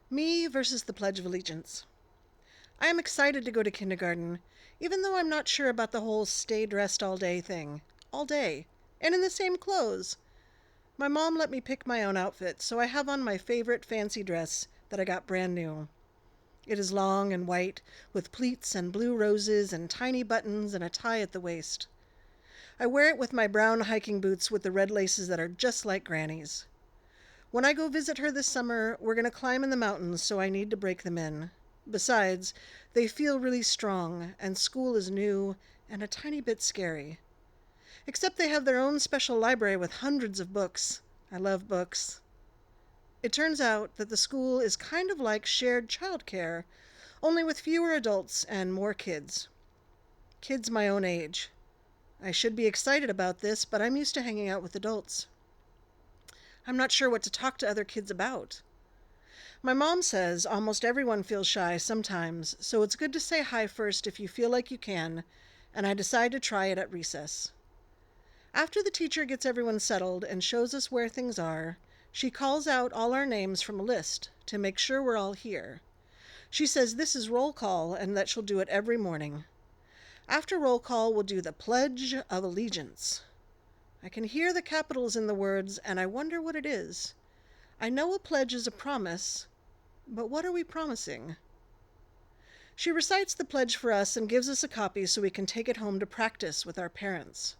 Me versus the Pledge of Allegiance. I am excited to go to kindergarten, even though I'm not sure about the whole stay dressed all day thing. All day. And in the same clothes. My mom let me pick my own outfit, so I have on my favorite fancy dress that I got brand new. It is long and white, with pleats and blue roses and tiny buttons and a tie at the waist. I wear it with my brown hiking boots with the red laces that are just like Granny's. When I go visit her this summer, we're going to climb in the mountains, so I need to break them in. Besides, they feel really strong, and school is new and a tiny bit scary. Except they have their own special library with hundreds of books. I love books. It turns out that the school is kind of like shared childcare, only with fewer adults and more kids. Kids my own age. I should be excited about this, but I'm used to hanging out with adults. I'm not sure what to talk to other kids about. My mom says almost everyone feels shy sometimes, so it's good to say hi first if you feel like you can, and I decide to try it at recess. After the teacher gets everyone settled and shows us where things are, she calls out all our names from a list to make sure we're all here. She says this is roll call and that she'll do it every morning. After roll call, we'll do the Pledge of Allegiance. I can hear the capitals in the words, and I wonder what it is. I know a pledge is a promise, but what are we promising? She recites the pledge for us and gives us a copy so we can take it home to practice with our parents.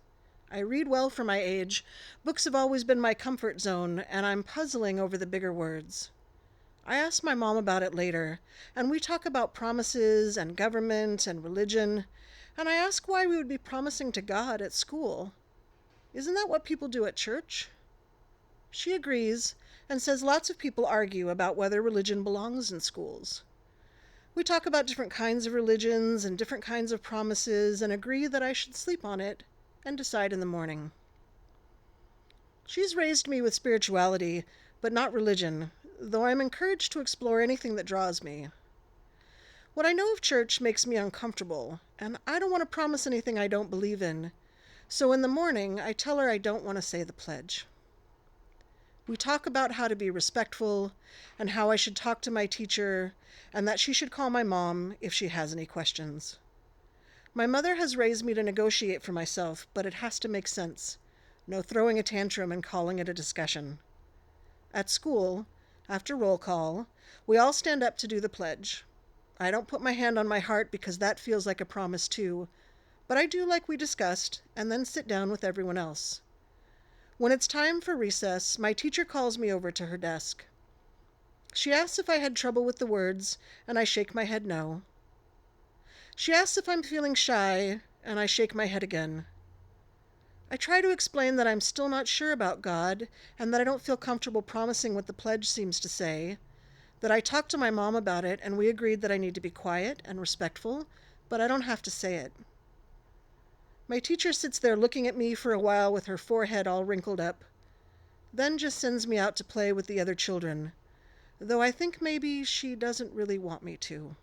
I read well for my age. Books have always been my comfort zone, and I'm puzzling over the bigger words. I ask my mom about it later, and we talk about promises and government and religion, and I ask why we would be promising to God at school. Isn't that what people do at church? She agrees and says lots of people argue about whether religion belongs in schools. We talk about different kinds of religions and different kinds of promises and agree that I should sleep on it and decide in the morning. She's raised me with spirituality, but not religion, though I'm encouraged to explore anything that draws me. What I know of church makes me uncomfortable, and I don't want to promise anything I don't believe in. So in the morning, I tell her I don't want to say the pledge. We talk about how to be respectful and how I should talk to my teacher and that she should call my mom if she has any questions. My mother has raised me to negotiate for myself, but it has to make sense. No throwing a tantrum and calling it a discussion. At school, after roll call, we all stand up to do the pledge. I don't put my hand on my heart because that feels like a promise too, but I do like we discussed, and then sit down with everyone else. When it's time for recess, my teacher calls me over to her desk. She asks if I had trouble with the words, and I shake my head no. She asks if I'm feeling shy, and I shake my head again. I try to explain that I'm still not sure about God, and that I don't feel comfortable promising what the pledge seems to say, that I talked to my mom about it, and we agreed that I need to be quiet and respectful, but I don't have to say it. My teacher sits there looking at me for a while with her forehead all wrinkled up, then just sends me out to play with the other children, though I think maybe she doesn't really want me to.